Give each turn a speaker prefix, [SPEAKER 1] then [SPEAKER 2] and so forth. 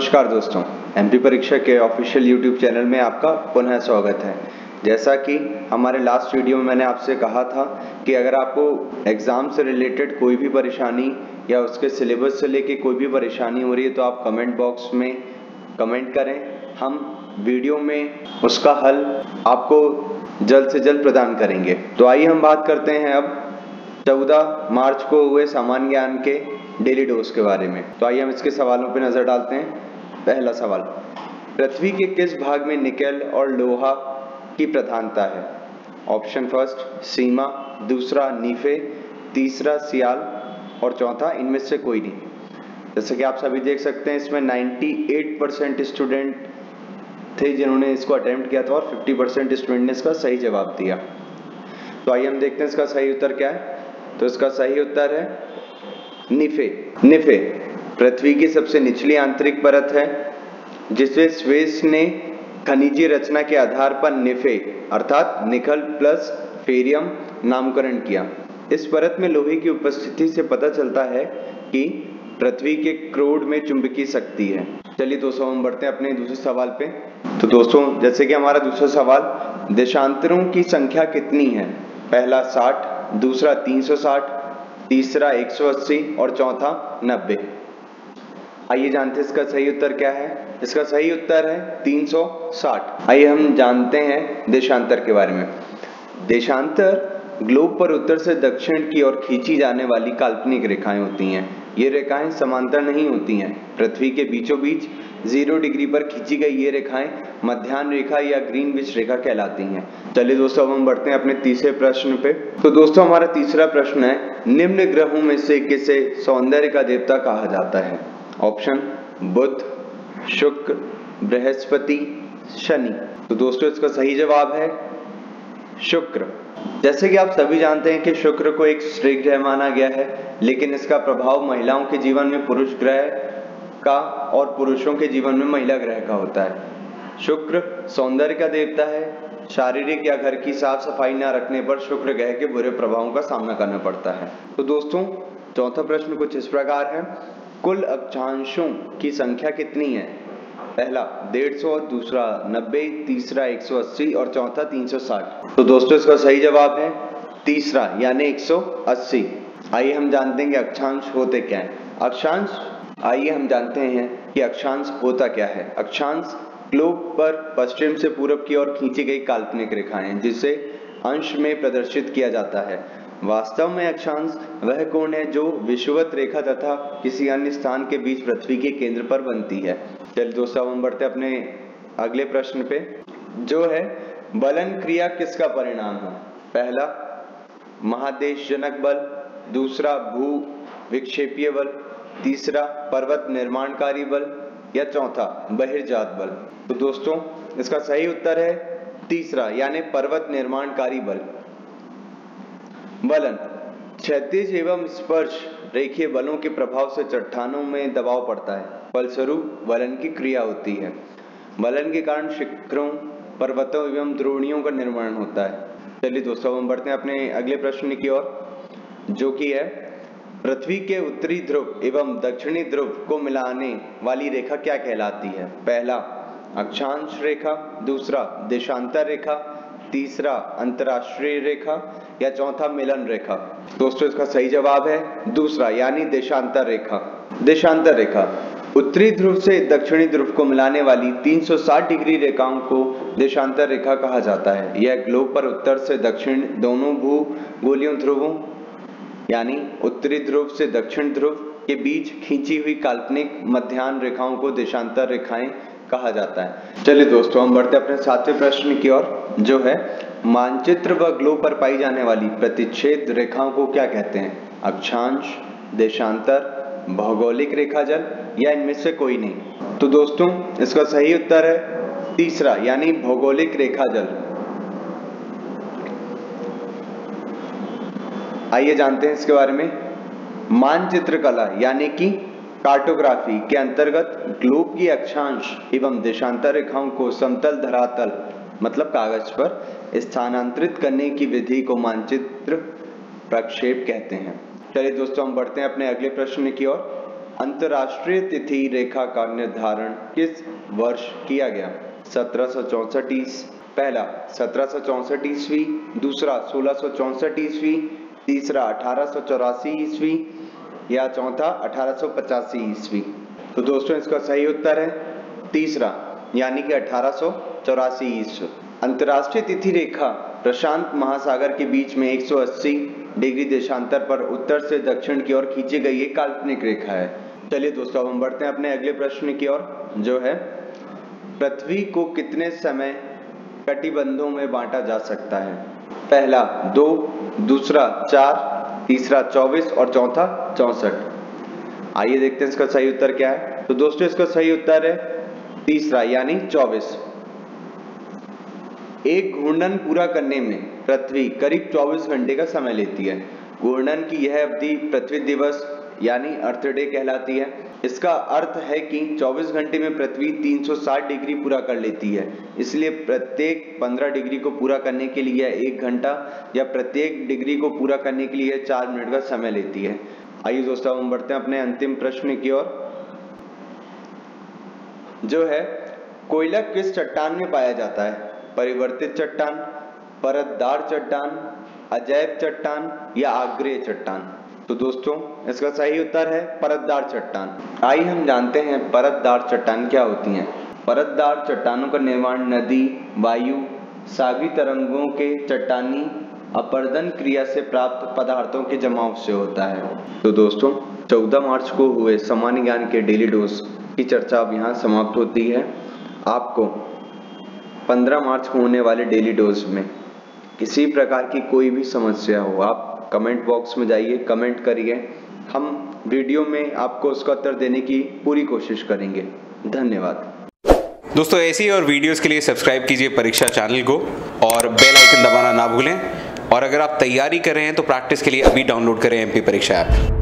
[SPEAKER 1] नमस्कार दोस्तों, एमपी परीक्षा के ऑफिशियल यूट्यूब चैनल में आपका पुनः स्वागत है। जैसा कि हमारे लास्ट वीडियो में मैंने आपसे कहा था कि अगर आपको एग्ज़ाम से रिलेटेड कोई भी परेशानी या उसके सिलेबस से लेके कोई भी परेशानी हो रही है तो आप कमेंट बॉक्स में कमेंट करें। हम वीडियो में उसका हल आपको जल्द से जल्द प्रदान करेंगे। तो आइए हम बात करते हैं अब 14 मार्च को हुए सामान्य ज्ञान के डेली डोज के बारे में। तो आइए हम इसके सवालों पर नजर डालते हैं। पहला सवाल, पृथ्वी के किस भाग में निकेल और लोहा की प्रधानता है? ऑप्शन फर्स्ट सीमा, दूसरा नीफे, तीसरा सियाल और चौथा इनमें से कोई नहीं। जैसे कि आप सभी देख सकते हैं इसमें 98% स्टूडेंट थे जिन्होंने इसको अटेम्प्ट किया था और 50% स्टूडेंट ने इसका सही जवाब दिया। तो आइए हम देखते हैं इसका सही उत्तर क्या है। तो इसका सही उत्तर है निफे। निफे पृथ्वी की सबसे निचली आंतरिक परत है जिसे स्वेस ने खनिजीय रचना के आधार पर निफे अर्थात निकल प्लस फेरियम नामकरण किया। इस परत में लोहे की उपस्थिति से पता चलता है कि पृथ्वी के क्रोड में चुंबकीय शक्ति है। चलिए दोस्तों हम बढ़ते हैं अपने दूसरे सवाल पे। तो दोस्तों जैसे कि हमारा दूसरा सवाल, देशांतरों की संख्या कितनी है? पहला 60, दूसरा 360, तीसरा 180 और चौथा 90। आइए जानते हैं इसका सही उत्तर क्या है। इसका सही उत्तर है 360। आइए हम जानते हैं देशांतर के बारे में। देशांतर ग्लोब पर उत्तर से दक्षिण की ओर खींची जाने वाली काल्पनिक रेखाएं होती हैं। ये रेखाएं समांतर नहीं होती हैं। पृथ्वी के बीचों बीच 0 डिग्री पर खींची गई ये रेखाएं मध्याह्न रेखा या ग्रीनविच रेखा कहलाती हैं। चलिए दोस्तों अब हम बढ़ते हैं अपने तीसरे प्रश्न पे। तो दोस्तों हमारा तीसरा प्रश्न है, निम्न ग्रहों में से किसे सौंदर्य का देवता कहा जाता है? ऑप्शन बुध, शुक्र, बृहस्पति, शनि। तो दोस्तों इसका सही जवाब है शुक्र। जैसे कि आप सभी जानते हैं कि शुक्र को एक स्त्री ग्रह माना गया है, लेकिन इसका प्रभाव महिलाओं के जीवन में पुरुष ग्रह का और पुरुषों के जीवन में महिला ग्रह का होता है। शुक्र सौंदर्य का देवता है। शारीरिक या घर की साफ सफाई न रखने पर शुक्र ग्रह के बुरे प्रभावों का सामना करना पड़ता है। तो दोस्तों चौथा प्रश्न कुछ इस प्रकार है, कुल अक्षांशों की संख्या कितनी है? पहला 150, दूसरा 90, तीसरा 180 और चौथा 360। तो दोस्तों इसका सही जवाब है तीसरा यानी 180। आइए हम जानते हैं कि अक्षांश होते क्या हैं। अक्षांश आइए हम जानते हैं कि अक्षांश होता क्या है। अक्षांश ग्लोब पर पश्चिम से पूरब की ओर खींची गई काल्पनिक रेखाएं जिसे अंश में प्रदर्शित किया जाता है। वास्तव में अक्षांश वह कोण है जो विषुवत रेखा तथा किसी अन्य स्थान के बीच पृथ्वी के केंद्र पर बनती है। चलिए दोस्तों हम बढ़ते हैं अपने अगले प्रश्न पे, जो है बलन क्रिया किसका परिणाम है? पहला महादेशजनक बल, दूसरा भू विक्षेपीय बल, तीसरा पर्वत निर्माणकारी बल या चौथा बहिर्जात बल। तो दोस्तों इसका सही उत्तर है तीसरा यानी पर्वत निर्माणकारी बल। बलन क्षैतिज एवं स्पर्श रेखीय बलों के प्रभाव से चट्टानों में दबाव पड़ता है, फलस्वरूप बलन की क्रिया होती है। बलन के कारण शिखरों, पर्वतों एवं द्रोणियों का निर्माण होता है। चलिए दोस्तों हम बढ़ते हैं अपने अगले प्रश्न की ओर, जो कि है पृथ्वी के उत्तरी ध्रुव एवं दक्षिणी ध्रुव को मिलाने वाली रेखा क्या कहलाती है? पहला अक्षांश रेखा, दूसरा देशांतर रेखा, तीसरा अंतरराष्ट्रीय रेखा या चौथा मिलन रेखा। दोस्तों इसका सही जवाब है दूसरा यानी देशांतर रेखा। देशांतर रेखा उत्तरी ध्रुव से दक्षिणी ध्रुव को मिलाने वाली 360 डिग्री रेखाओं को देशांतर रेखा कहा जाता है। यह ग्लोब पर उत्तर से दक्षिण दोनों भूगोलीय ध्रुवों यानी उत्तरी ध्रुव से दक्षिण ध्रुव के बीच खींची हुई काल्पनिक मध्याह्न रेखाओं को देशांतर रेखाएं कहा जाता है। चलिए दोस्तों हम बढ़ते अपने सातवें प्रश्न की ओर, जो है मानचित्र व ग्लोब पर पाई जाने वाली प्रतिच्छेद रेखाओं को क्या कहते हैं? अक्षांश, देशांतर, भौगोलिक रेखाजल या इनमें से कोई नहीं। तो दोस्तों इसका सही उत्तर है तीसरा यानी भौगोलिक रेखाजल। आइए जानते हैं इसके बारे में। मानचित्र कला यानी कि कार्टोग्राफी के अंतर्गत ग्लोब की अक्षांश एवं देशांतर रेखाओं को समतल धरातल मतलब कागज पर स्थानांतरित करने की विधि को मानचित्र प्रक्षेप कहते हैं। चलिए दोस्तों हम बढ़ते हैं अपने अगले प्रश्न की ओर। अंतर्राष्ट्रीय तिथि रेखा का निर्धारण किस वर्ष किया गया? 1764 पहला 1764 ईस्वी, दूसरा 1664 ईस्वी, तीसरा 1884 ईस्वी या चौथा 1885 ईस्वी। तो दोस्तों इसका सही उत्तर है तीसरा, यानी कि 1884 ईस्वी। अंतर्राष्ट्रीय तिथि रेखा प्रशांत महासागर के बीच में 180 डिग्री देशांतर पर उत्तर से दक्षिण की ओर खींची गई एक काल्पनिक रेखा है। चलिए दोस्तों अब हम बढ़ते हैं अपने अगले प्रश्न की ओर, जो है पृथ्वी को कितने समय कटिबंधों में बांटा जा सकता है? पहला 2, दूसरा 4, तीसरा 24 और चौथा 64। आइए देखते हैं इसका सही उत्तर क्या है। तो दोस्तों इसका सही उत्तर है तीसरा, यानी 24। एक घूर्णन पूरा करने में पृथ्वी करीब 24 घंटे का समय लेती है। घूर्णन की यह अवधि पृथ्वी दिवस यानी अर्थ डे कहलाती है। इसका अर्थ है कि 24 घंटे में पृथ्वी 360 डिग्री पूरा कर लेती है, इसलिए प्रत्येक 15 डिग्री को पूरा करने के लिए 1 घंटा या प्रत्येक डिग्री को पूरा करने के लिए 4 मिनट का समय लेती है। आइए दोस्तों हम बढ़ते हैं अपने अंतिम प्रश्न की ओर, जो है कोयला किस चट्टान में पाया जाता है? परिवर्तित चट्टान, परतदार चट्टान, अजैब चट्टान या आग्नेय चट्टान? तो दोस्तों इसका सही उत्तर है परतदार चट्टान। आइए हम जानते हैं परतदार चट्टान क्या होती हैं। परतदार चट्टानों का निर्माण नदी, वायु, सागरी तरंगों के चट्टानी अपरदन क्रिया से प्राप्त पदार्थों के जमाव से होता है। तो दोस्तों 14 मार्च को हुए सामान्य ज्ञान के डेली डोज की चर्चा अब यहाँ समाप्त होती है। आपको 15 मार्च को होने वाले डेली डोज में किसी प्रकार की कोई भी समस्या हो, आप कमेंट बॉक्स में जाइए, कमेंट करिए, हम वीडियो में आपको उसका उत्तर देने की पूरी कोशिश करेंगे। धन्यवाद
[SPEAKER 2] दोस्तों। ऐसी और वीडियोस के लिए सब्सक्राइब कीजिए परीक्षा चैनल को और बेल आइकन दबाना ना भूलें। और अगर आप तैयारी कर रहे हैं तो प्रैक्टिस के लिए अभी डाउनलोड करें MP परीक्षा ऐप।